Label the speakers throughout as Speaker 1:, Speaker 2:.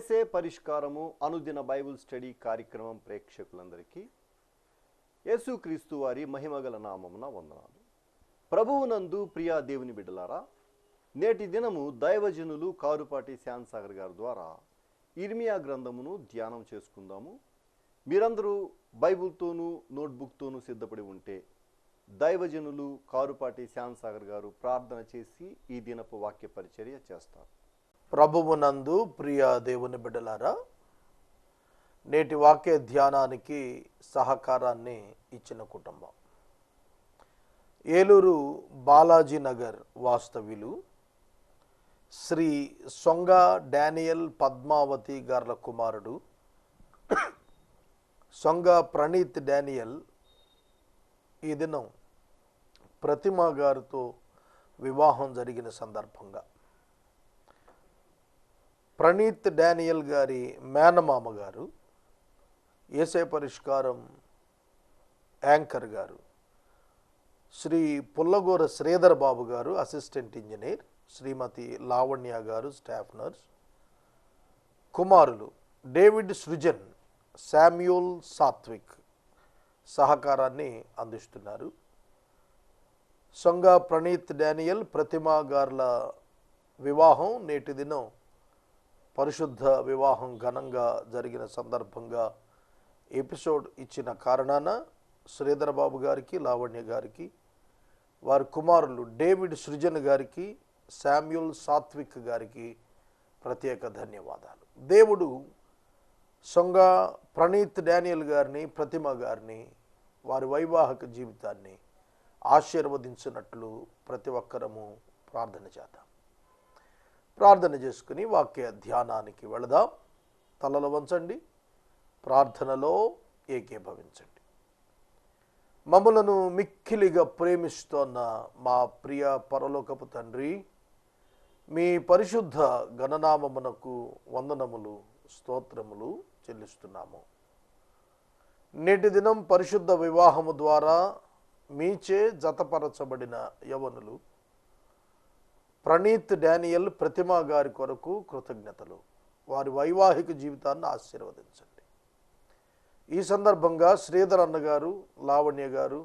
Speaker 1: ఏసే పరిష్కారము అనుదిన Bible study కార్యక్రమం ప్రేక్షకులందరికీ యేసుక్రీస్తు వారి మహిమగల నామమున వందనాలు. ప్రభువునందు ప్రియా దేవుని బిడ్డలారా, నేటి దినము దైవజనులు కారుపాటి శ్యామ్ సాగర్ గారి ద్వారా ఇర్మియా గ్రంథమును ధ్యానం చేసుకుందాము. మీరందరూ బైబిల్తోనూ నోట్బుక్తోనూ సిద్ధపడి ఉంటే దైవజనులు కారుపాటి శ్యామ్ సాగర్ గారు ప్రార్థన చేసి ఈ దినపు వాక్య పరిచర్య చేస్తారు.
Speaker 2: ప్రభువునందు ప్రియ దేవుని బిడ్డలారా, నేటి వాక్య ధ్యానానికి సహకారాన్ని ఇచ్చిన కుటుంబం ఏలూరు బాలాజీ నగర్ వాస్తవ్యులు శ్రీ సొంగ డానియల్ పద్మావతి గార్ల కుమారుడు సొంగ ప్రణీత్ డానియల్ ఈ దినం ప్రతిమ గారితో వివాహం జరిగిన సందర్భంగా ప్రణీత్ డానియల్ గారి మేనమామ గారు, ఏసే పరిష్కారం యాంకర్ గారు శ్రీ పుల్లగోర శ్రీధర్ బాబు గారు అసిస్టెంట్ ఇంజనీర్, శ్రీమతి లావణ్య గారు స్టాఫ్ నర్స్, కుమారులు డేవిడ్ సృజన్, శామ్యూల్ సాత్విక్ సహకారాన్ని అందిస్తున్నారు. సొంగ ప్రణీత్ డానియల్ ప్రతిమా గార్ల వివాహం నేటి దినం పరిశుద్ధ వివాహం ఘనంగా జరిగిన సందర్భంగా ఎపిసోడ్ ఇచ్చిన కారణాన శ్రీధర్ బాబు గారికి, లావణ్య గారికి, వారి కుమారులు డేవిడ్ సృజన్ గారికి, శామ్యూల్ సాత్విక్ గారికి ప్రత్యేక ధన్యవాదాలు. దేవుడు సొంగ ప్రణీత్ డానియల్ గారిని, ప్రతిమ గారిని, వారి వైవాహిక జీవితాన్ని ఆశీర్వదించినట్లు ప్రతి ఒక్కరము ప్రార్థన చేద్దాం. ప్రార్థన చేసుకుని వాక్య ధ్యానానికి వెళదాం. తలలు వంచండి, ప్రార్థనలో ఏకీభవించండి. మమ్ములను మిక్కిలిగా ప్రేమిస్తోన్న మా ప్రియ పరలోకపు తండ్రి, మీ పరిశుద్ధ గణనామమునకు వందనములు, స్తోత్రములు చెల్లిస్తున్నాము. నేటి దినం పరిశుద్ధ వివాహము ద్వారా మీచే జతపరచబడిన యవనులు ప్రణీత్ డానియల్ ప్రతిమా గారి కొరకు కృతజ్ఞతలు. వారి వైవాహిక జీవితాన్ని ఆశీర్వదించండి. ఈ సందర్భంగా శ్రీధర్ అన్నగారు, లావణ్య గారు,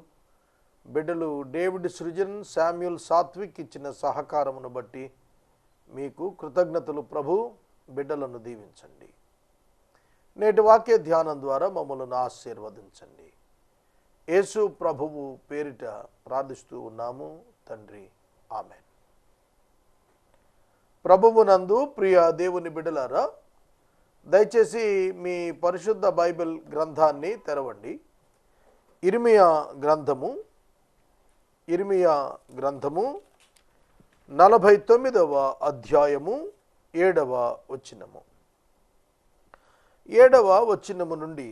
Speaker 2: బిడ్డలు డేవిడ్ సృజన్, శామ్యూల్ సాత్విక్ ఇచ్చిన సహకారమును బట్టి మీకు కృతజ్ఞతలు ప్రభు. బిడ్డలను దీవించండి. నేటి వాక్య ధ్యానం ద్వారా మమ్మల్ని ఆశీర్వదించండి. యేసు ప్రభువు పేరిట ప్రార్థిస్తూ ఉన్నాము తండ్రి, ఆమెన్. ప్రభువునందు ప్రియ దేవుని బిడ్డలారా, దయచేసి మీ పరిశుద్ధ బైబిల్ గ్రంథాన్ని తెరవండి. ఇర్మియా గ్రంథము 49వ అధ్యాయము 7వ వచనము. 7వ వచనము నుండి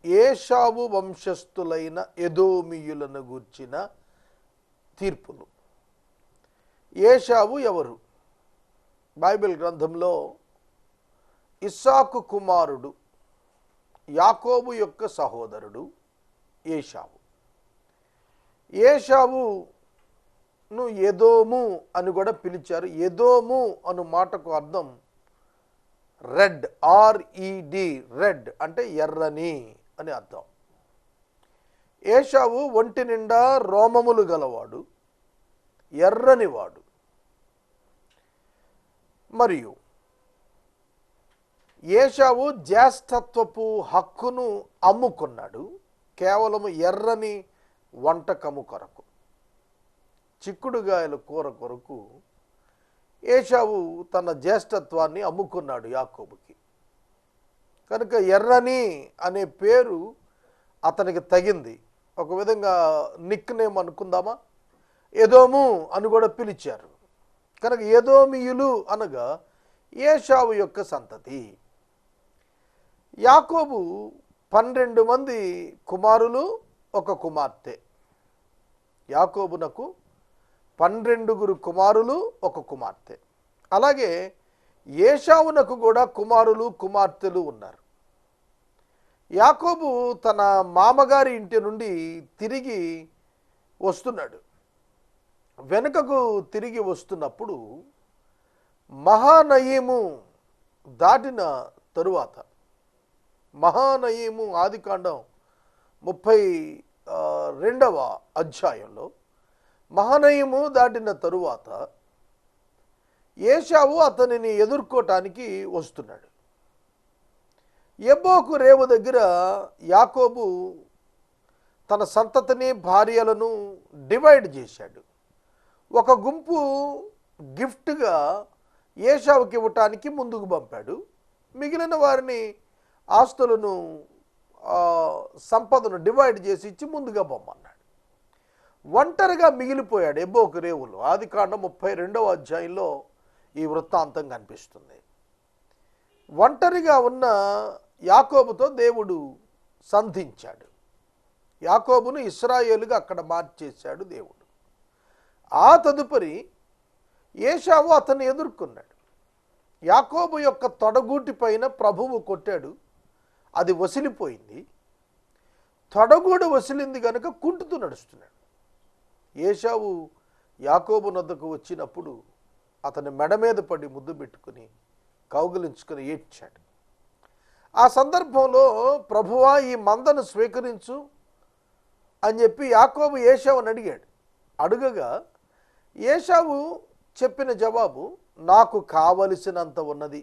Speaker 2: ఏషావు వంశస్థులైన ఎదోమీయులను గూర్చిన తీర్పులు. ఏషావు ఎవరు? బైబిల్ గ్రంథంలో ఇస్సాకు కుమారుడు, యాకోబు యొక్క సహోదరుడు ఏషావు. ఏషావును ఎదోము అని కూడా పిలిచారు. ఎదోము అను మాటకు అర్థం రెడ్, RED, రెడ్ అంటే ఎర్రని అని అర్థం. ఏషావు ఒంటి నిండా రోమములు గలవాడు, ఎర్రనివాడు. మరియు ఏషావు జ్యేష్ఠత్వపు హక్కును అమ్ముకున్నాడు కేవలం ఎర్రని వంటకము కొరకు, చిక్కుడుగాయల కూర కొరకు ఏషావు తన జ్యేష్ఠత్వాన్ని అమ్ముకున్నాడు యాకోబుకి. కనుక ఎర్రని అనే పేరు అతనికి తగింది. ఒక విధంగా నిక్ నేమ్ అనుకుందామా, ఎదోము అని కూడా పిలిచారు. కనుక ఎదోమీయులు అనగా ఏషావు యొక్క సంతతి. యాకోబు 12 మంది కుమారులు, ఒక కుమార్తె. యాకోబునకు 12 కుమారులు, ఒక కుమార్తె. అలాగే ఏషావునకు కూడా కుమారులు, కుమార్తెలు ఉన్నారు. యాకోబు తన మామగారి ఇంటి నుండి తిరిగి వస్తున్నాడు. వెనుకకు తిరిగి వస్తున్నప్పుడు మహానయీము దాటిన తరువాత మహానయీము ఆదికాండం 32వ అధ్యాయంలో మహానయీము దాటిన తరువాత ఏశావు అతనిని ఎదుర్కోటానికి వస్తున్నాడు. యబ్బోకు రేవు దగ్గర యాకోబు తన సంతతిని భార్యలను డివైడ్ చేశాడు. ఒక గుంపు గిఫ్ట్గా ఏశావుకి ఇవ్వటానికి ముందుకు పంపాడు. మిగిలిన వారిని ఆస్తులను సంపదను డివైడ్ చేసి ఇచ్చి ముందుగా పంపన్నాడు. ఒంటరిగా మిగిలిపోయాడు యబ్బోకు రేవులో. ఆదికాండం 32వ అధ్యాయంలో ఈ వృత్తాంతం కనిపిస్తుంది. ఒంటరిగా ఉన్న యాకోబుతో దేవుడు సంధించాడు. యాకోబును ఇశ్రాయేలుగా అక్కడ మార్చేశాడు దేవుడు. ఆ తదుపరి ఏశావు అతన్ని ఎదుర్కొన్నాడు. యాకోబు యొక్క తొడగూటి పైన ప్రభువు కొట్టాడు. అది వసిలిపోయింది. తొడగూడు వసిలింది కనుక కుంటుతూ నడుస్తున్నాడు. ఏశావు యాకోబు నద్దకు వచ్చినప్పుడు అతని మెడ మీద పడి ముద్దు పెట్టుకుని కౌగిలించుకుని ఏడ్చాడు. ఆ సందర్భంలో ప్రభువా ఈ మందను స్వీకరించు అని చెప్పి యాకోబు ఏశావుని అడిగాడు. అడుగగా ఏశావు చెప్పిన జవాబు, నాకు కావలసినంత ఉన్నది,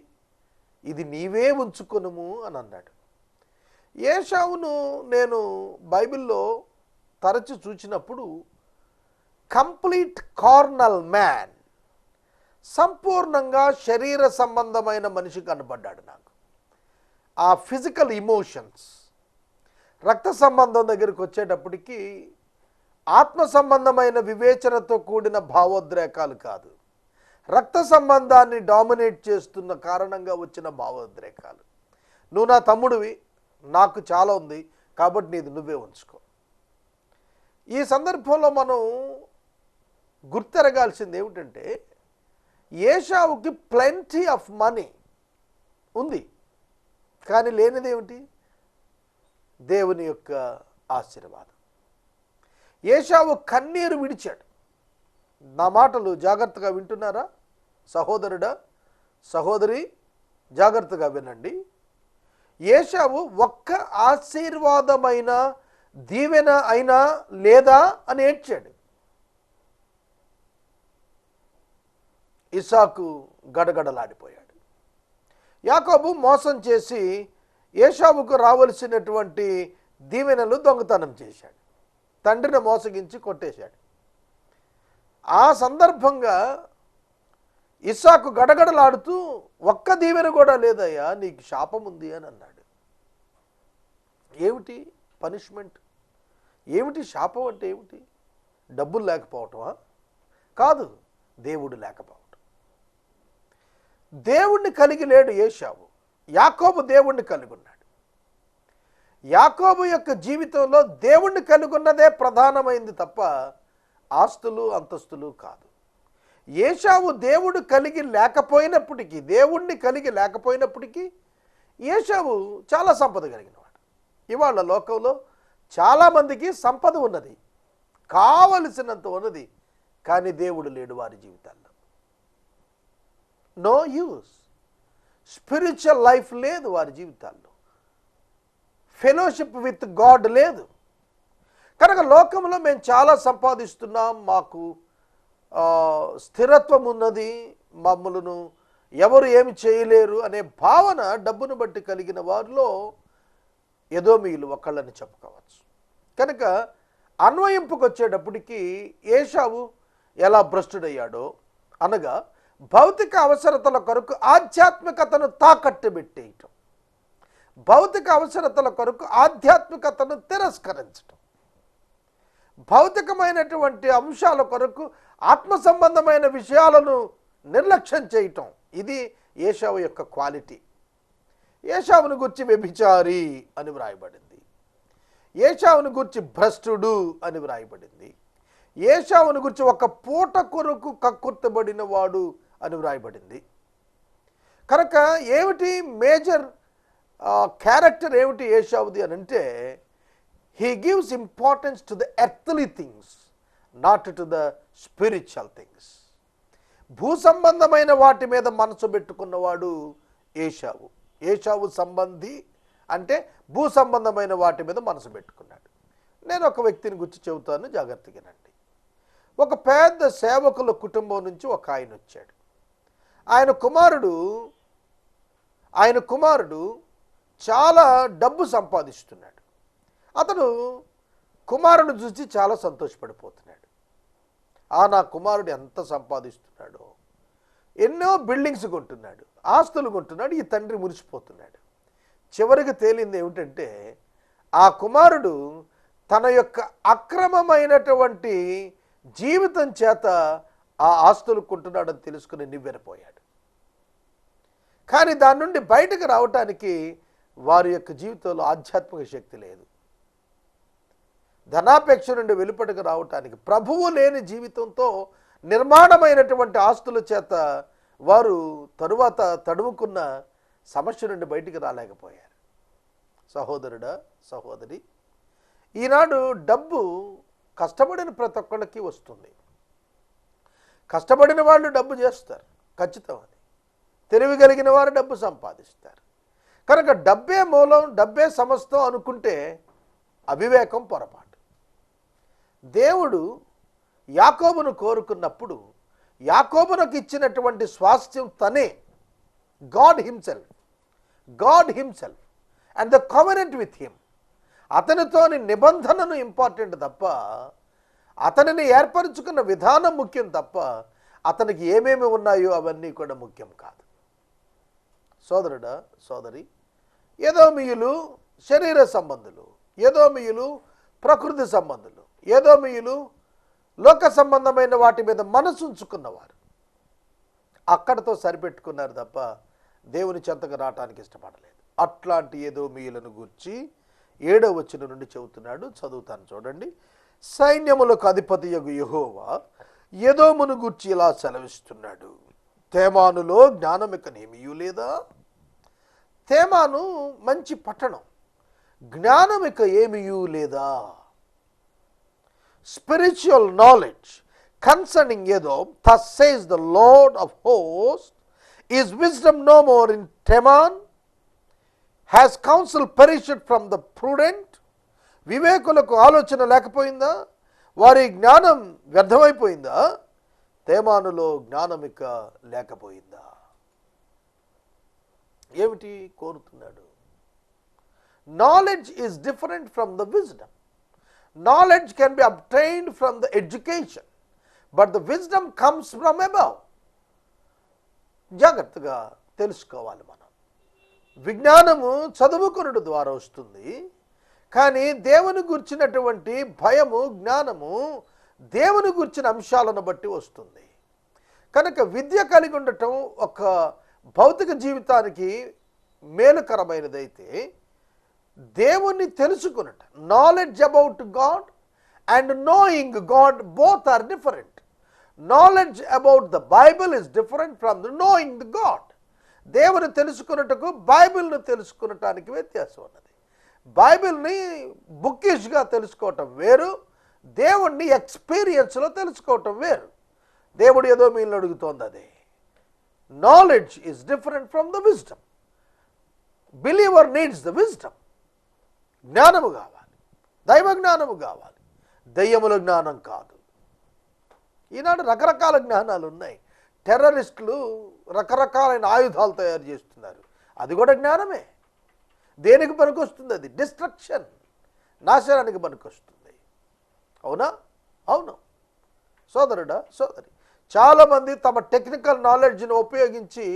Speaker 2: ఇది నీవే ఉంచుకొనుము అని అన్నాడు. ఏశావును నేను బైబిల్లో తరచు చూచినప్పుడు కంప్లీట్ కార్నల్ మ్యాన్, సంపూర్ణంగా శరీర సంబంధమైన మనిషి కనబడ్డాడు నాకు. ఆ ఫిజికల్ ఇమోషన్స్ రక్త సంబంధం దగ్గరికి వచ్చేటప్పటికి ఆత్మ సంబంధమైన వివేచనతో కూడిన భావోద్రేకాలు కాదు, రక్త సంబంధాన్ని డామినేట్ చేస్తున్న కారణంగా వచ్చిన భావోద్రేకాలు. నువ్వు నా తమ్ముడివి, నాకు చాలా ఉంది కాబట్టి నీది నువ్వే ఉంచుకో. ఈ సందర్భంలో మనం గుర్తెరగాల్సింది ఏమిటంటే, ఏశావుకి ప్లెంటీ ఆఫ్ మనీ ఉంది, కానీ లేనిదేమిటి? దేవుని యొక్క ఆశీర్వాదం. ఏశావు కన్నీరు విడిచాడు. నా మాటలు జాగ్రత్తగా వింటున్నారా సహోదరుడా, సహోదరి? జాగ్రత్తగా వినండి. ఏశావు ఒక్క ఆశీర్వాదమైన దీవెన అయినా లేదా అని ఏడ్చాడు. ఇస్సాకు గడగడలాడిపోయాడు. యాకోబు మోసం చేసి ఏశావుకు రావలసినటువంటి దీవెనలు దొంగతనం చేశాడు. తండ్రిని మోసగించి కొట్టేశాడు. ఆ సందర్భంగా ఇస్సాకు గడగడలాడుతూ, ఒక్క దీవెన కూడా లేదయ్యా, నీకు శాపం ఉంది అని అన్నాడు. ఏమిటి పనిష్మెంట్? ఏమిటి శాపం అంటే ఏమిటి? డబ్బులు లేకపోవటమా? కాదు, దేవుడు లేకపోవటం. దేవుణ్ణి కలిగి లేడు ఏశావు. యాకోబు దేవుణ్ణి కలిగి ఉన్నాడు. యాకోబు యొక్క జీవితంలో దేవుణ్ణి కలిగి ఉన్నదే ప్రధానమైంది తప్ప ఆస్తులు అంతస్తులు కాదు. ఏశావు దేవుడు కలిగి లేకపోయినప్పటికీ, దేవుణ్ణి కలిగి లేకపోయినప్పటికీ ఏశావు చాలా సంపద కలిగినవాడు. ఇవాళ లోకంలో చాలామందికి సంపద ఉన్నది, కావలసినంత ఉన్నది, కానీ దేవుడు లేడు వారి జీవితాల్లో. No use. స్పిరిచువల్ లైఫ్ లేదు వారి జీవితాల్లో. ఫెలోషిప్ విత్ గాడ్ లేదు. కనుక లోకంలో మేము చాలా సంపాదిస్తున్నాం, మాకు స్థిరత్వం ఉన్నది, మమ్మలను ఎవరు ఏమి చేయలేరు అనే భావన డబ్బును బట్టి కలిగిన వారిలో ఎదోమీయులు ఒకళ్ళని చెప్పుకోవచ్చు. కనుక అన్వయింపుకు వచ్చేటప్పటికి ఏశావు ఎలా భ్రష్టుడయ్యాడో అనగా, భౌతిక అవసరతల కొరకు ఆధ్యాత్మికతను తాకట్టు పెట్టేయటం, భౌతిక అవసరతల కొరకు ఆధ్యాత్మికతను తిరస్కరించటం, భౌతికమైనటువంటి అంశాల కొరకు ఆత్మ సంబంధమైన విషయాలను నిర్లక్ష్యం చేయటం, ఇది ఏశావు యొక్క క్వాలిటీ. ఏశావును గురించి వ్యభిచారి అని వ్రాయబడింది. ఏశావును గురించి భ్రష్టుడు అని వ్రాయబడింది. ఏశావును గురించి ఒక పూట కొరకు కక్కుర్తబడిన వాడు అని వ్రాయబడింది. కనుక ఏమిటి మేజర్ క్యారెక్టర్ ఏమిటి ఏశావుది అని అంటే, he gives importance to the earthly things, not to the spiritual things. భూ సంబంధమైన వాటి మీద మనసు పెట్టుకున్నవాడు ఏశావు. ఏశావు సంబంధి అంటే భూ సంబంధమైన వాటి మీద మనసు పెట్టుకున్నాడు. నేను ఒక వ్యక్తిని గురించి చెబుతాను, జాగ్రత్తగానండి. ఒక పెద్ద సేవకుల కుటుంబం నుంచి ఒక ఆయన వచ్చాడు. ఆయన కుమారుడు చాలా డబ్బు సంపాదిస్తున్నాడు. అతడు కుమారుడు చూసి చాలా సంతోషపడిపోతున్నాడు. నా కుమారుడు ఎంత సంపాదిస్తున్నాడో, ఎన్నో బిల్డింగ్స్ కొంటున్నాడు, ఆస్తులు కొంటున్నాడు. ఈ తండ్రి మురిసిపోతున్నాడు. చివరికి తేలింది ఏమిటంటే, ఆ కుమారుడు తన యొక్క అక్రమమైనటువంటి జీవితం చేత ఆ ఆస్తులు కొంటున్నాడని తెలుసుకుని నివ్వెరపోయాడు. కానీ దాని నుండి బయటకు రావటానికి వారి యొక్క జీవితంలో ఆధ్యాత్మిక శక్తి లేదు. ధనాపేక్ష నుండి వెలుపటకు రావటానికి ప్రభువు లేని జీవితంతో నిర్మాణమైనటువంటి ఆస్తుల చేత వారు తరువాత తడుముకున్న సమస్య నుండి బయటికి రాలేకపోయారు. సహోదరుడా, సహోదరి, ఈనాడు డబ్బు కష్టపడిన ప్రతి ఒక్కళ్ళకి వస్తుంది. కష్టపడిన వాళ్ళు డబ్బు చేస్తారు, ఖచ్చితం. అది తెలివి కలిగిన వారు డబ్బు సంపాదిస్తారు. కనుక డబ్బే మూలం, డబ్బే సమస్తం అనుకుంటే అవివేకం, పొరపాటు. దేవుడు యాకోబును కోరుకున్నప్పుడు యాకోబునకు ఇచ్చినటువంటి స్వాస్థ్యం తనే, God himself and the covenant with him. అతనితోని నిబంధనను ఇంపార్టెంట్ తప్ప, అతనిని ఏర్పరచుకున్న విధానం ముఖ్యం తప్ప, అతనికి ఏమేమి ఉన్నాయో అవన్నీ కూడా ముఖ్యం కాదు. సోదరుడా, సోదరి, ఏదోమీయులు శరీర సంబంధులు, ఏదోమీయులు ప్రకృతి సంబంధులు, ఏదోమీయులు లోక సంబంధమైన వాటి మీద మనసు ఉంచుకున్నవారు అక్కడతో సరిపెట్టుకున్నారు తప్ప దేవుని చెంతకు రావటానికి ఇష్టపడలేదు. అట్లాంటి ఏదోమీయులను గూర్చి 7వ వచనం నుండి చెబుతున్నాడు. చదువుతాను చూడండి. సైన్యములకు అధిపతియగు యెహోవా ఏదోమును గూర్చి ఇలా సెలవిస్తున్నాడు, తేమానులో జ్ఞానమికనేమియూ లేదా? తేమాను మంచి పట్టణం, జ్ఞానమిక ఏమియూ లేదా? Spiritual knowledge concerning Edom, thus says the Lord of hosts, is wisdom no more in Teman? Has counsel perished from the prudent? వివేకులకు ఆలోచన లేకపోయిందా? వారి జ్ఞానం వ్యర్థమైపోయిందా? తేమానులో జ్ఞానమిక లేకపోయిందా? ఏమిటి కోరుతున్నాడు? Knowledge is different from the wisdom. Knowledge can be obtained from the education, but the wisdom comes from above. జాగ్రత్తగా తెలుసుకోవాలి. మనం విజ్ఞానము చదువుకునుడు ద్వారా వస్తుంది, కానీ దేవుని గురించినటువంటి భయము, జ్ఞానము దేవుని గురించిన అంశాలను బట్టి వస్తుంది. కనుక విద్య కలిగి ఉండటం ఒక భౌతిక జీవితానికి మేలుకరమైనదైతే, దేవుణ్ణి తెలుసుకున్నట, knowledge about God and knowing God both are different. Knowledge about the Bible is different from the knowing the God. దేవుని తెలుసుకున్నట్టుకు బైబిల్ను తెలుసుకునటానికి వ్యత్యాసం ఉన్నది. బైబిల్ని బుక్కిష్గా తెలుసుకోవటం వేరు, దేవుణ్ణి ఎక్స్పీరియన్స్లో తెలుసుకోవటం వేరు. దేవుడు ఏదో మీరు అడుగుతోంది అదే. Knowledge is different from the wisdom. Believer needs the wisdom. జ్ఞానము కావాలి, దైవ జ్ఞానము కావాలి, దయ్యముల జ్ఞానం కాదు. ఈనాడు రకరకాల జ్ఞానాలు ఉన్నాయి. టెర్రరిస్టులు రకరకాలైన ఆయుధాలు తయారు చేస్తున్నారు, అది కూడా జ్ఞానమే. దేనికి పనికొస్తుంది? అది డిస్ట్రక్షన్, నాశనానికి పనికొస్తుంది. అవునా? అవును. సోదరుడా, సోదరి, చాలామంది తమ టెక్నికల్ నాలెడ్జ్ను ఉపయోగించి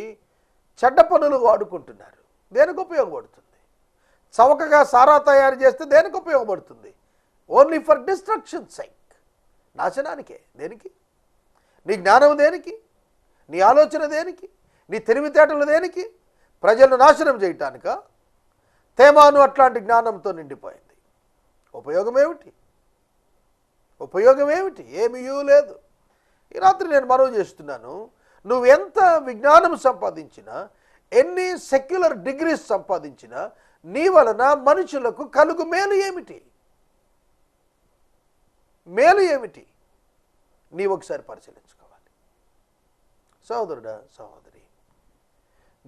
Speaker 2: చెడ్డ పనులు వాడుకుంటున్నారు. దేనికి ఉపయోగపడుతుంది? చవకగా సారా తయారు చేస్తే దేనికి ఉపయోగపడుతుంది? ఓన్లీ ఫర్ డిస్ట్రక్షన్ సైక్, నాశనానికే. దేనికి? నీ జ్ఞానం దేనికి? నీ ఆలోచన దేనికి? నీ తెలివితేటలు దేనికి? ప్రజలను నాశనం చేయటానిక? తేమాను అట్లాంటి జ్ఞానంతో నిండిపోయింది. ఉపయోగం ఏమిటి? ఉపయోగం ఏమిటి? ఏమీయూ లేదు. ఈ రాత్రి నేను మనవి చేస్తున్నాను, నువ్వెంత విజ్ఞానం సంపాదించినా, ఎన్ని సెక్యులర్ డిగ్రీస్ సంపాదించినా, నీ వలన మనుషులకు కలుగు మేలు ఏమిటి? మేలు ఏమిటి? నీవు ఒకసారి పరిశీలించుకోవాలి. సహోదరుడా, సహోదరి,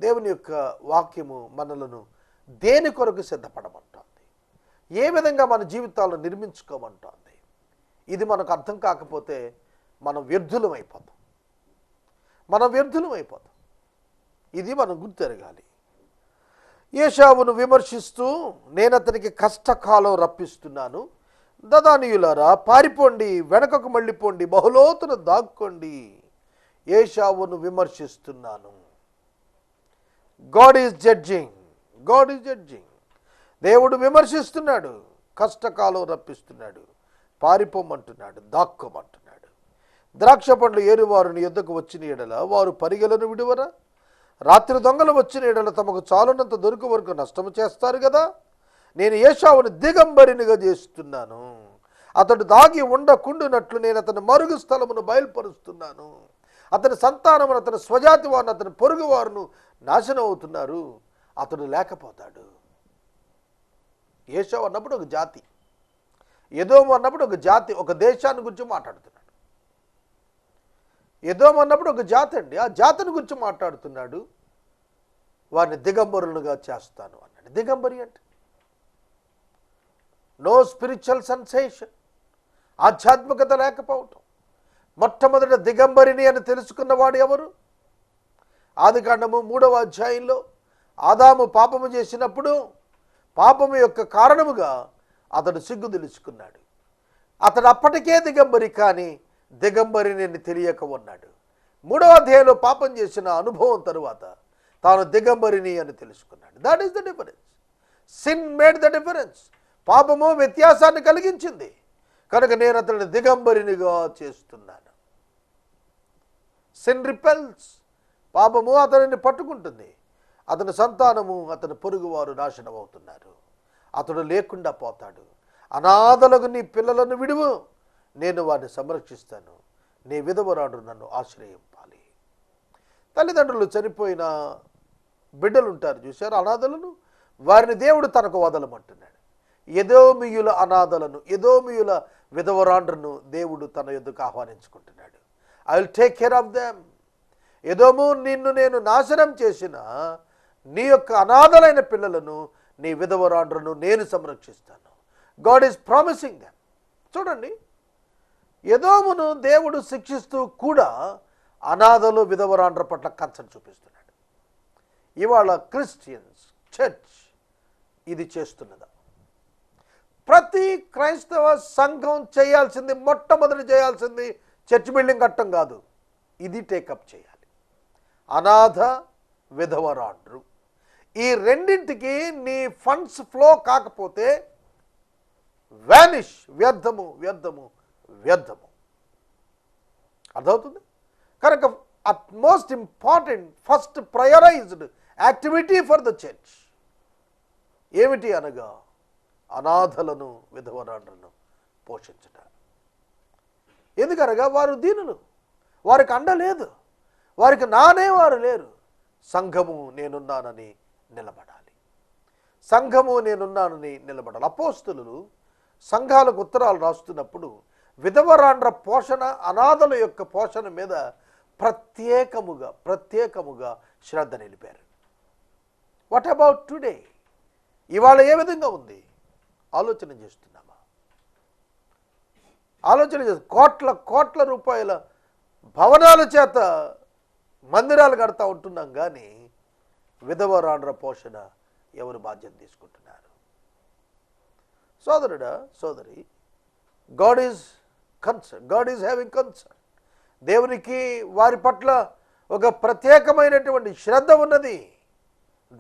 Speaker 2: దేవుని యొక్క వాక్యము మనలను దేని కొరకు సిద్ధపడమంటోంది, ఏ విధంగా మన జీవితాలను నిర్మించుకోమంటోంది. ఇది మనకు అర్థం కాకపోతే మనం వ్యర్థులం అయిపోతాం. ఇది మనం గుర్తెరగాలి. ఏశావును విమర్శిస్తూ, నేను అతనికి కష్టకాలం రప్పిస్తున్నాను, దదానీయులారా పారిపోండి, వెనకకు మళ్ళీపోండి, బహులోతున దాక్కోండి. ఏశావును విమర్శిస్తున్నాను. God is judging. దేవుడు విమర్శిస్తున్నాడు, కష్టకాలం రప్పిస్తున్నాడు, పారిపోమంటున్నాడు, దాక్కోమంటున్నాడు. ద్రాక్ష పండ్లు ఏరువారిని యుద్ధకు వచ్చిన ఎడల వారు పరిగెలను విడువరా? రాత్రి దొంగలు వచ్చిన ఎడల తమకు చాలునంత దొరికి వరకు నష్టము చేస్తారు కదా. నేను ఏశావును దిగంబరినిగా చేస్తున్నాను, అతడు దాగి ఉండకుండునట్లు నేను అతని మరుగు స్థలమును బయలుపరుస్తున్నాను. అతని సంతానమును, అతని స్వజాతి వారిని, అతని పొరుగు వారును నాశనం అవుతున్నారు. అతడు లేకపోతాడు. ఏశావు అన్నప్పుడు ఒక జాతి, ఎదోము అన్నప్పుడు ఒక జాతి, ఒక దేశాన్ని గురించి మాట్లాడుతున్నాడు. ఎదోము అన్నప్పుడు ఒక జాతి అండి, ఆ జాతిని గురించి మాట్లాడుతున్నాడు. వారిని దిగంబరులుగా చేస్తాను అన్నాడు. దిగంబరి అంటే నో స్పిరిచువల్ సెన్సేషన్, ఆధ్యాత్మికత లేకపోవటం. మొట్టమొదట దిగంబరిని అని తెలుసుకున్నవాడు ఎవరు? ఆదికాండము 3వ అధ్యాయంలో ఆదాము పాపము చేసినప్పుడు పాపము యొక్క కారణముగా అతడు సిగ్గు తెలుసుకున్నాడు. అతడు అప్పటికే దిగంబరి, కానీ దిగంబరిని తెలియక ఉన్నాడు. 3వ అధ్యాయంలో పాపం చేసిన అనుభవం తరువాత తాను దిగంబరిని అని తెలుసుకున్నాడు. That is the difference. Sin made the difference. పాపము వ్యత్యాసాన్ని కలిగించింది కనుక నేను అతడిని దిగంబరినిగా చేస్తున్నాను. Sin repels. పాపము అతనిని పట్టుకుంటుంది, అతని సంతానము, అతని పొరుగువారు నాశనం అవుతున్నారు. అతడు లేకుండా పోతాడు. అనాథలకు నీ పిల్లలను విడువు, నేను వారిని సంరక్షిస్తాను. నీ విధవరాడు నన్ను ఆశ్రయింపాలి. తల్లిదండ్రులు చనిపోయిన బిడ్డలు ఉంటారు చూశారు, అనాథలను, వారిని దేవుడు తనకు వదలమంటున్నాడు. ఎదోమియుల అనాథలను, ఎదోమియుల విధవరాండ్రను దేవుడు తన యొద్దకు ఆహ్వానించుకుంటున్నాడు. I will take care of them. ఎదోము, నిన్ను నేను నాశనం చేసిన నీ యొక్క అనాథలైన పిల్లలను, నీ విధవరాండ్రను నేను సంరక్షిస్తాను. God is promising them. చూడండి, ఎదోమును దేవుడు శిక్షిస్తూ కూడా అనాథలు, విధవరాండ్ర పట్ల కన్సర్న్ చూపిస్తున్నాడు. ఇవాళ క్రిస్టియన్స్, చర్చ్ ఇది చేస్తున్నదా? ప్రతి క్రైస్తవ సంఘం చేయాల్సింది, మొట్టమొదటి చేయాల్సింది చర్చ్ బిల్డింగ్ కట్టడం కాదు, ఇది టేకప్ చేయాలి. అనాథ, విధవరాండ్రు, ఈ రెండింటికి నీ ఫండ్స్ ఫ్లో కాకపోతే వ్యానిష్, వ్యర్థము. అర్థమవుతుంది? కనుక at most important, first prioritized activity for the church ఏమిటి అనగా అనాథలను, విధవరాండ్రను పోషించట. ఎందుకనగా వారు దీనులు, వారికి అండ లేదు, వారికి నానేవారు లేరు. సంఘము నేనున్నానని నిలబడాలి. అపోస్తలులు సంఘాలకు ఉత్తరాలు రాస్తున్నప్పుడు విధవరాండ్ర పోషణ, అనాథల యొక్క పోషణ మీద ప్రత్యేకముగా శ్రద్ధ నిలిపారు. What about today? ఇవాళ ఏ విధంగా ఉంది? ఆలోచన చేస్తున్నామా? కోట్ల రూపాయల భవనాల చేత మందిరాలు కడతా ఉంటున్నాం, కానీ విధవరాండ్ర పోషణ ఎవరు బాధ్యత తీసుకుంటున్నారు? సోదరుడా, సోదరి, గాడ్ ఈజ్ హ్యావింగ్ కన్సర్న్. దేవునికి వారి పట్ల ఒక ప్రత్యేకమైనటువంటి శ్రద్ధ ఉన్నది,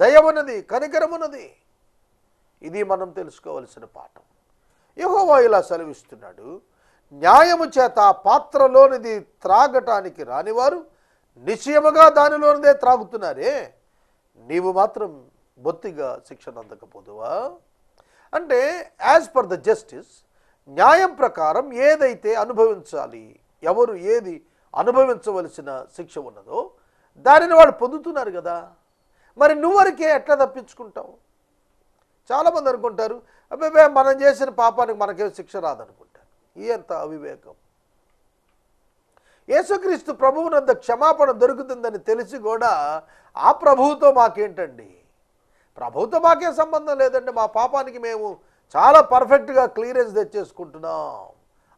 Speaker 2: దయ ఉన్నది, కనికరం ఉన్నది. ఇది మనం తెలుసుకోవలసిన పాఠం. యెహోవా ఇలా సెలవిస్తున్నాడు, న్యాయము చేత ఆ పాత్రలోనిది త్రాగటానికి రానివారు నిశ్చయముగా దానిలోనిదే త్రాగుతున్నారే, నీవు మాత్రం బొత్తిగా శిక్షణ అందకపోదువా? అంటే యాజ్ పర్ ద జస్టిస్, న్యాయం ప్రకారం ఏదైతే అనుభవించాలి, ఎవరు ఏది అనుభవించవలసిన శిక్ష ఉన్నదో దానిని వాళ్ళు పొందుతున్నారు కదా. మరి నువ్వరికే ఎట్లా తప్పించుకుంటావు? చాలామంది అనుకుంటారు, అబ్బాబే మనం చేసిన పాపానికి మనకేం శిక్ష రాదనుకుంటారు. ఎంత అవివేకం! యేసుక్రీస్తు ప్రభువునందు క్షమాపణ దొరుకుతుందని తెలిసి కూడా ఆ ప్రభువుతో మాకేంటండి, ప్రభువుతో మాకేం సంబంధం లేదండి, మా పాపానికి మేము చాలా పర్ఫెక్ట్గా క్లియరెన్స్ తెచ్చేసుకుంటున్నాం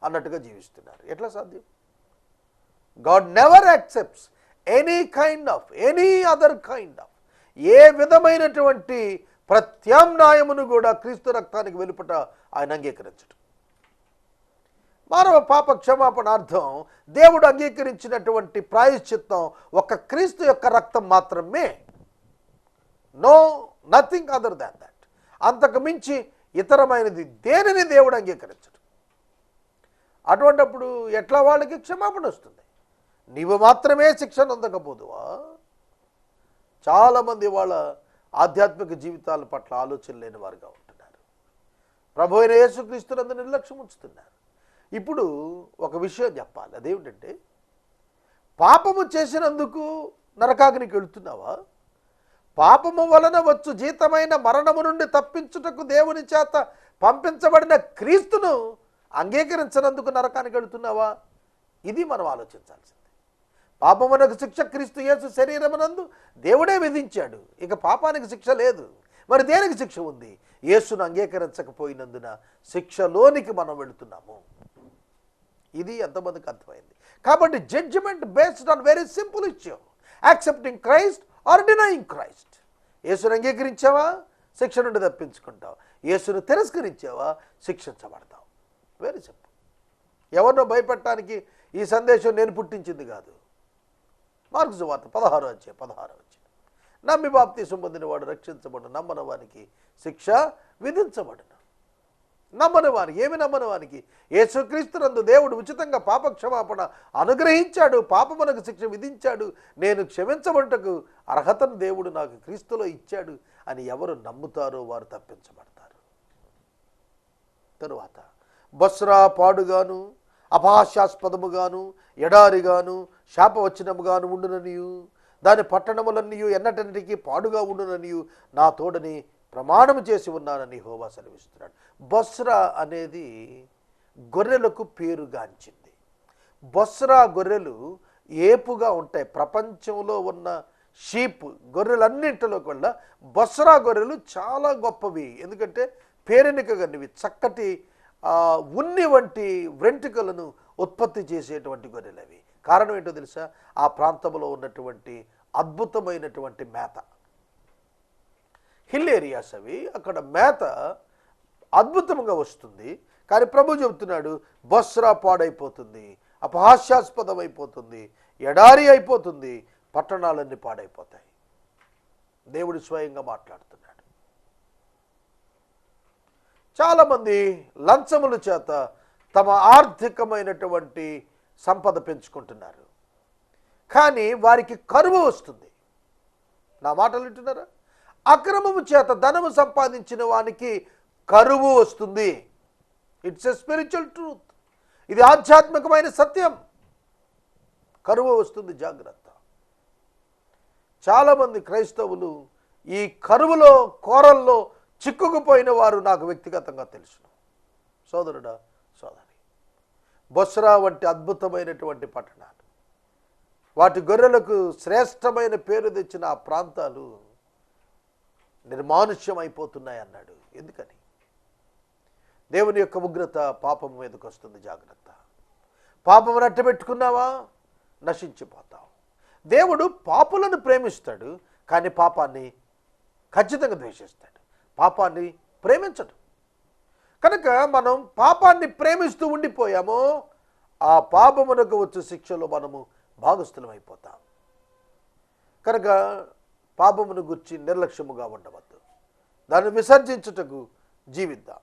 Speaker 2: అన్నట్టుగా జీవిస్తున్నారు. ఎట్లా సాధ్యం? God never accepts any other kind of ఏ విధమైనటువంటి ప్రత్యామ్నాయమును కూడా క్రీస్తు రక్తానికి వెలుపట ఆయన అంగీకరించడం. మానవ పాప క్షమాపణార్థం దేవుడు అంగీకరించినటువంటి ప్రాయశ్చిత్తం ఒక క్రీస్తు యొక్క రక్తం మాత్రమే. Nothing other than that. అంతకు మించి ఇతరమైనది దేనిని దేవుడు అంగీకరించడు. అటువంటిప్పుడు ఎట్లా వాళ్ళకి క్షమాపణ వస్తుంది? నీవు మాత్రమే శిక్షను అందకపోదువా? చాలామంది వాళ్ళ ఆధ్యాత్మిక జీవితాల పట్ల ఆలోచన లేని వారుగా ఉంటున్నారు. ప్రభు అయిన యేసుక్రీస్తునందు నిర్లక్ష్యం ఉంచుతున్నారు. ఇప్పుడు ఒక విషయం చెప్పాలి, అదేమిటంటే, పాపము చేసినందుకు నరకాగ్నికి వెళుతున్నావా? పాపము వలన వచ్చు జీతమైన మరణము నుండి తప్పించుటకు దేవుని చేత పంపించబడిన క్రీస్తును అంగీకరించినందుకు నరకానికి వెళుతున్నావా? ఇది మనం ఆలోచించాల్సింది. పాపమునకు శిక్ష క్రీస్తు యేసు శరీరమునందు దేవుడే విధించాడు. ఇక పాపానికి శిక్ష లేదు. మరి దేనికి శిక్ష ఉంది? యేసును అంగీకరించకపోయినందున శిక్షలోనికి మనం వెళుతున్నాము. ఇది ఎంతమందికి అర్థమైంది? కాబట్టి judgement based on very simple issue, accepting Christ or denying Christ. యేసును అంగీకరించావా, శిక్ష నుండి తప్పించుకుంటావు. యేసును తిరస్కరించావా, శిక్షించబడతావు. Very simple. ఎవరినో భయపెట్టడానికి ఈ సందేశం నేను పుట్టించింది కాదు. మార్కు సువార్త 16 నమ్మి బాప్తీసం పొందిన వాడు రక్షించబడు, నమ్మని వానికి శిక్ష విధించబడును. నమ్మని వానికి, ఏమి నమ్మని వానికి? యేసుక్రీస్తునందు దేవుడు ఉచితంగా పాప క్షమాపణ అనుగ్రహించాడు, పాపమునకు శిక్ష విధించాడు, నేను క్షమించబడుటకు అర్హతను దేవుడు నాకు క్రీస్తులో ఇచ్చాడు అని ఎవరు నమ్ముతారో వారు తప్పించబడతారు. తరువాత బొస్రా పాడుగాను, అపహాస్యాస్పదముగాను, ఎడారిగాను, శాపవచనముగాను ఉండుననియు, దాని పట్టణములన్నీయు ఎన్నటన్నిటికీ పాడుగా ఉండుననియు నా తోడని ప్రమాణం చేసి ఉన్నానని యెహోవా సెలవిస్తున్నాడు. బొస్రా అనేది గొర్రెలకు పేరుగాంచింది. బొస్రా గొర్రెలు ఏపుగా ఉంటాయి. ప్రపంచంలో ఉన్న షీప్ గొర్రెలన్నింటిలో కూడా బొస్రా గొర్రెలు చాలా గొప్పవి. ఎందుకంటే పేరెనికగనివి, చక్కటి ఉన్ని వంటి వెంట్రుకలను ఉత్పత్తి చేసేటువంటి గొర్రెలు అవి. కారణం ఏంటో తెలుసా? ఆ ప్రాంతంలో ఉన్నటువంటి అద్భుతమైనటువంటి మేత. హిల్ ఏరియాస్ అవి, అక్కడ మేత అద్భుతంగా వస్తుంది. కానీ ప్రభు చెబుతున్నాడు, బొస్రా పాడైపోతుంది, అపహాస్యాస్పదం అయిపోతుంది, ఎడారి అయిపోతుంది, పట్టణాలన్నీ పాడైపోతాయి. దేవుడు స్వయంగా మాట్లాడుతున్నాడు. చాలామంది లంచముల చేత తమ ఆర్థికమైనటువంటి సంపద పెంచుకుంటున్నారు. కానీ వారికి కరువు వస్తుంది. నా మాటలు వింటున్నారా? అక్రమము చేత ధనము సంపాదించిన వానికి కరువు వస్తుంది. It's a spiritual truth. ఇది ఆధ్యాత్మికమైన సత్యం. కరువు వస్తుంది, జాగ్రత్త. చాలామంది క్రైస్తవులు ఈ కరువులో, కోరల్లో చిక్కుకుపోయిన వారు నాకు వ్యక్తిగతంగా తెలుసు. సోదరుడా, సోదరి, బొస్రా వంటి అద్భుతమైనటువంటి పట్టణాలు, వాటి గొర్రెలకు శ్రేష్టమైన పేరు తెచ్చిన ఆ ప్రాంతాలు నిర్మానుష్యం అయిపోతున్నాయి అన్నాడు. ఎందుకని? దేవుని యొక్క ఉగ్రత పాపం మీదకి వస్తుంది. జాగ్రత్త. పాపం అట్టబెట్టుకున్నావా, నశించిపోతావు. దేవుడు పాపులను ప్రేమిస్తాడు, కానీ పాపాన్ని ఖచ్చితంగా ద్వేషిస్తాడు. పాపాన్ని ప్రేమించడు. కనుక మనం పాపాన్ని ప్రేమిస్తూ ఉండిపోయామో ఆ పాపమునకు వచ్చే శిక్షలో మనము భాగస్థులం అయిపోతాం. కనుక పాపమును గురించి నిర్లక్ష్యముగా ఉండవద్దు. దాన్ని విసర్జించుటకు జీవిద్దాం.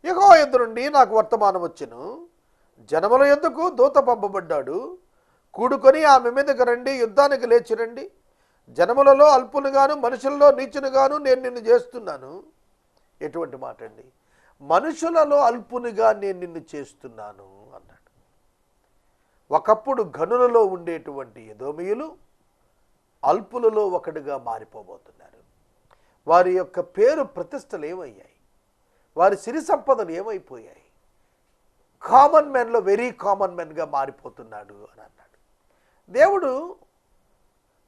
Speaker 2: యెహోవా యొద్ద నుండి నాకు వర్తమానం వచ్చెను, జనముల యొద్దకు దూత పంపబడ్డాడు, కూడుకొని ఆమె మీదకి రండి, యుద్ధానికి లేచి రండి, జనములలో అల్పునుగాను మనుషులలో నీచునుగాను నేను నిన్ను చేస్తున్నాను. ఎటువంటి మాట అండి? మనుషులలో అల్పునిగా నేను నిన్ను చేస్తున్నాను అన్నాడు. ఒకప్పుడు గనులలో ఉండేటువంటి ఎదోమీయులు అల్పులలో ఒకటిగా మారిపోబోతున్నారు. వారి యొక్క పేరు ప్రతిష్టలు ఏమయ్యాయి? వారి సిరి సంపదలు ఏమైపోయాయి? కామన్ మెన్లో వెరీ కామన్ మెన్గా మారిపోతున్నాడు అని అన్నాడు. దేవుడు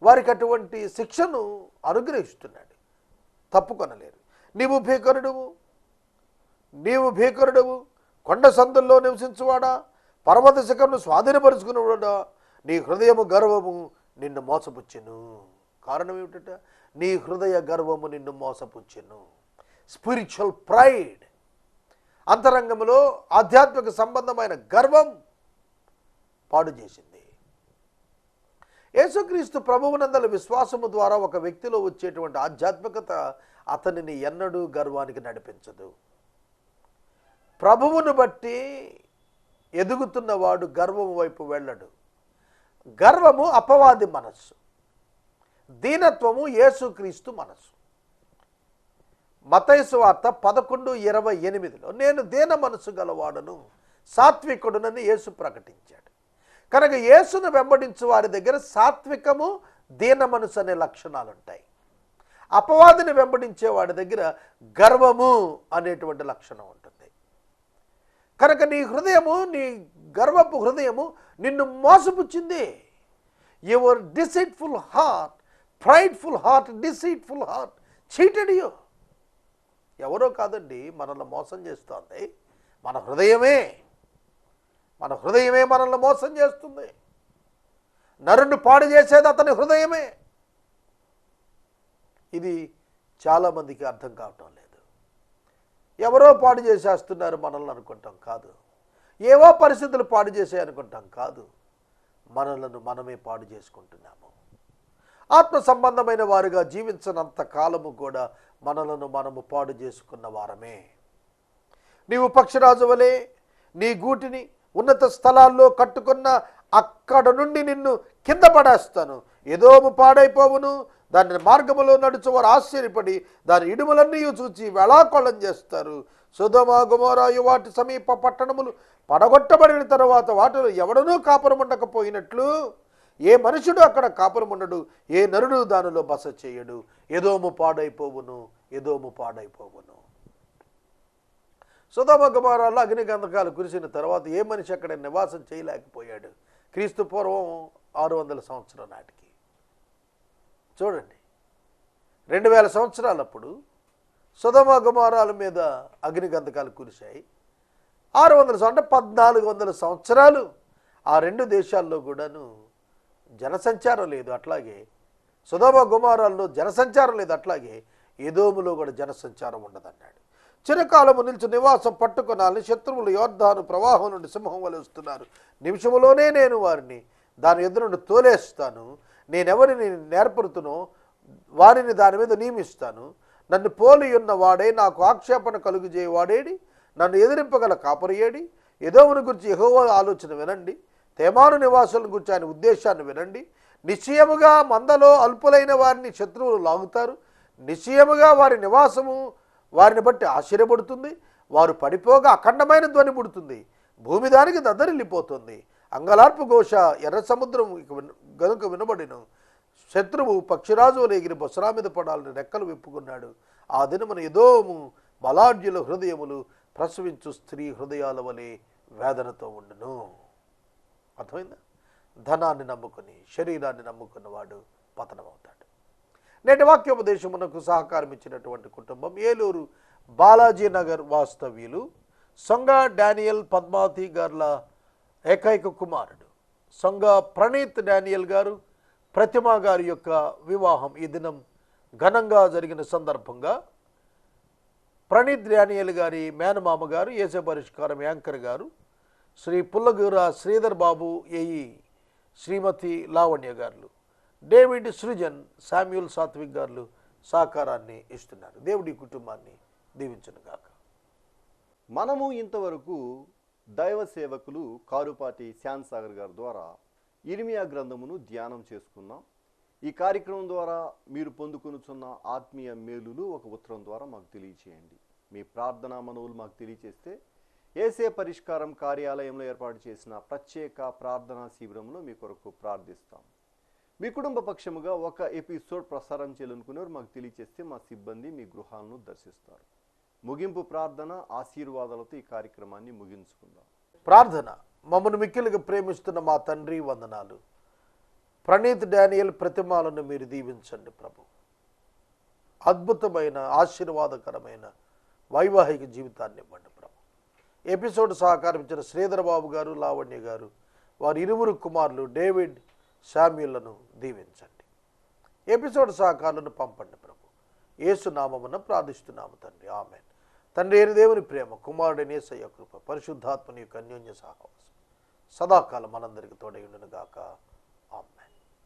Speaker 2: వారికి అటువంటి శిక్షను అనుగ్రహిస్తున్నాడు. తప్పుకొనలేరు. నీవు భీకరుడవు, కొండ సందుల్లో నివసించువాడా, పర్వత శిఖరును స్వాధీనపరుచుకునేవాడా, నీ హృదయము గర్వము నిన్ను మోసపుచ్చెను. కారణం ఏమిటంటే నీ హృదయ గర్వము నిన్ను మోసపుచ్చెను. స్పిరిచువల్ ప్రైడ్, అంతరంగంలో ఆధ్యాత్మిక సంబంధమైన గర్వం పాడు చేసింది. యేసుక్రీస్తు ప్రభువునందల విశ్వాసము ద్వారా ఒక వ్యక్తిలో వచ్చేటువంటి ఆధ్యాత్మికత అతనిని ఎన్నడూ గర్వానికి నడిపించదు. ప్రభువును బట్టి ఎదుగుతున్నవాడు గర్వము వైపు వెళ్ళడు. గర్వము అపవాది మనస్సు, దీనత్వము యేసుక్రీస్తు మనస్సు. మత్తయి సువార్త 11:28లో నేను దీన మనస్సు గలవాడను, సాత్వికుడునని యేసు ప్రకటించాడు. కనుక యేసును వెంబడించు వారి దగ్గర సాత్వికము, దీన మనసు అనే లక్షణాలు ఉంటాయి. అపవాదిని వెంబడించే వాడి దగ్గర గర్వము అనేటువంటి లక్షణం ఉంటుంది. కనుక నీ హృదయము, నీ గర్వపు హృదయము నిన్ను మోసపుచ్చింది. Your deceitful heart, prideful heart, deceitful heart cheated you. ఎవరో కాదండి మనల్ని మోసం చేస్తోంది, మన హృదయమే మనల్ని మోసం చేస్తుంది. నరుని పాడు చేసేది అతని హృదయమే. ఇది చాలామందికి అర్థం కావటం లేదు. ఎవరో పాడు చేసేస్తున్నారు మనల్ని అనుకుంటాం కాదు, ఏవో పరిస్థితులు పాడు చేసే అనుకుంటాం కాదు, మనలను మనమే పాడు చేసుకుంటున్నాము. ఆత్మ సంబంధమైన వారుగా జీవించనంత కాలము కూడా మనలను మనము పాడు చేసుకున్న వారమే. నీవు పక్షిరాజు వలె నీ గూటిని ఉన్నత స్థలాల్లో కట్టుకున్న అక్కడ నుండి నిన్ను కింద పడేస్తాను. ఎదోము పాడైపోవును, దాని మార్గములో నడుచువారు ఆశ్చర్యపడి దాని ఇడుములన్నీ చూచి వేళాకోళం చేస్తారు. సొదొమ గొమొర్రా వాటి సమీప పట్టణములు పడగొట్టబడిన తరువాత వాటిలో ఎవడనూ కాపురం ఉండకపోయినట్లు ఏ మనుషుడు అక్కడ కాపురం ఉండడు, ఏ నరుడు దానిలో బస చేయడు. ఎదోము పాడైపోవును. సొదొమ గొమొర్రాలో అగ్ని గంధకాలు కురిసిన తర్వాత ఏ మనిషి అక్కడ నివాసం చేయలేకపోయాడు. క్రీస్తు పూర్వం 600 సంవత్సరాల నాటికి. చూడండి, 2000 సంవత్సరాలప్పుడు సొదొమ గొమొర్రాల మీద అగ్ని గంధకాలు కురిశాయి. 600 అంటే 1400 సంవత్సరాలు ఆ రెండు దేశాల్లో కూడాను జనసంచారం లేదు. అట్లాగే సొదొమ గొమొర్రాల్లో జనసంచారం లేదు. అట్లాగే ఎదోములో కూడా జనసంచారం ఉండదన్నాడు. చిరకాలము నిలిచి నివాసం పట్టుకొనాలని శత్రువులు యోర్దాను ప్రవాహం నుండి సింహం వలె వస్తున్నారు. నిమిషములోనే నేను వారిని దాని ఎదురు నుండి తోలేస్తాను. నేనెవరిని నేర్పరుతునో వారిని దాని మీద నియమిస్తాను. నన్ను పోలి ఉన్న వాడే, నాకు ఆక్షేపణ కలుగుజేయవాడేడి, నన్ను ఎదిరింపగల కాపరియేడి. ఎదోమును గురించి యెహోవా ఆలోచన వినండి, తేమాను నివాసులను గురించి ఆయన ఉద్దేశాన్ని వినండి. నిశ్చయముగా మందలో అల్పులైన వారిని శత్రువులు లాగుతారు. నిశ్చయముగా వారి నివాసము వారిని బట్టి ఆశ్చర్యపడుతుంది. వారు పడిపోగా అఖండమైన ధ్వని పుడుతుంది. భూమి దానికి దద్దరిల్లిపోతుంది. అంగలార్పు ఘోష ఎర్ర సముద్రం గనుక వినబడిను. శత్రువు పక్షిరాజు వలె ఎగిరి బొసరా మీద పడాలని రెక్కలు విప్పుకున్నాడు. ఆ దినమున ఎదోము బలాఢ్యుల హృదయములు ప్రసవించు స్త్రీ హృదయాల వలె వేదనతో ఉండును. అర్థమైందా? ధనాన్ని నమ్ముకుని, శరీరాన్ని నమ్ముకున్నవాడు పతనమవుతాడు. నేటి వాక్యోపదేశమునకు సహకారం ఇచ్చినటువంటి కుటుంబం ఏలూరు బాలాజీ నగర్ వాస్తవ్యులు సొంగ డానియల్ పద్మావతి గార్ల ఏకైక కుమారుడు సొంగ ప్రణీత్ డానియల్ గారు, ప్రతిమ గారి యొక్క వివాహం ఈ దినం ఘనంగా జరిగిన సందర్భంగా ప్రణీత్ డానియల్ గారి మేనమామ గారు, ఏసే పరిష్కారం యాంకర్ గారు, శ్రీ పుల్లగూర శ్రీధర్ బాబు ఏఈ, శ్రీమతి లావణ్య గారు, డేవిడ్ సృజన్, శామ్యూల్ సాత్విక్ గారు సహకారాన్ని ఇస్తున్నారు. దేవుడి కుటుంబాన్ని దీవించునుగాక.
Speaker 1: మనము ఇంతవరకు దైవ సేవకులు కారుపాటి శ్యామ్ సాగర్ గారి ద్వారా ఇర్మియా గ్రంథమును ధ్యానం చేసుకున్నాం. ఈ కార్యక్రమం ద్వారా మీరు పొందుకొనుచున్న ఆత్మీయ మేలులు ఒక ఉత్తరం ద్వారా మాకు తెలియచేయండి. మీ ప్రార్థనా మనవులు మాకు తెలియచేస్తే ఏసే పరిష్కారం కార్యాలయంలో ఏర్పాటు చేసిన ప్రత్యేక ప్రార్థనా శిబిరంలో మీ కొరకు ప్రార్థిస్తాం. మీ కుటుంబ పక్షముగా ఒక ఎపిసోడ్ ప్రసారం చేయాలనుకునేవారు మాకు తెలియచేస్తే మా సిబ్బంది మీ గృహాలను దర్శిస్తారు. ముగింపు ప్రార్థన ఆశీర్వాదాలతో ఈ కార్యక్రమాన్ని ముగించుకుందాం.
Speaker 2: ప్రార్థన. మమ్మల్ని మిక్కిలిగా ప్రేమిస్తున్న మా తండ్రి, వందనాలు. ప్రణీత్ డానియల్ ప్రతిమాలను మీరు దీవించండి ప్రభు. అద్భుతమైన ఆశీర్వాదకరమైన వైవాహిక జీవితాన్ని ఇవ్వండి ప్రభు. ఎపిసోడ్ సహకారం ఇచ్చిన శ్రీధర్ బాబు గారు, లావణ్య గారు, వారి ఇరువురు కుమారులు డేవిడ్, శామ్యూలను దీవించండి. ఎపిసోడ్ సహకారాలను పంపండి ప్రభు. యేసు నామమున ప్రార్థిస్తున్నాము తండ్రి, ఆమేన్. తండ్రి అయిన దేవుని ప్రేమ, కుమారుడైన యేసయ్య కృప, పరిశుద్ధాత్మని యొక్క అన్యోన్య సహవాసం సదాకాలం మనందరికీ తోడై ఉండును గాక.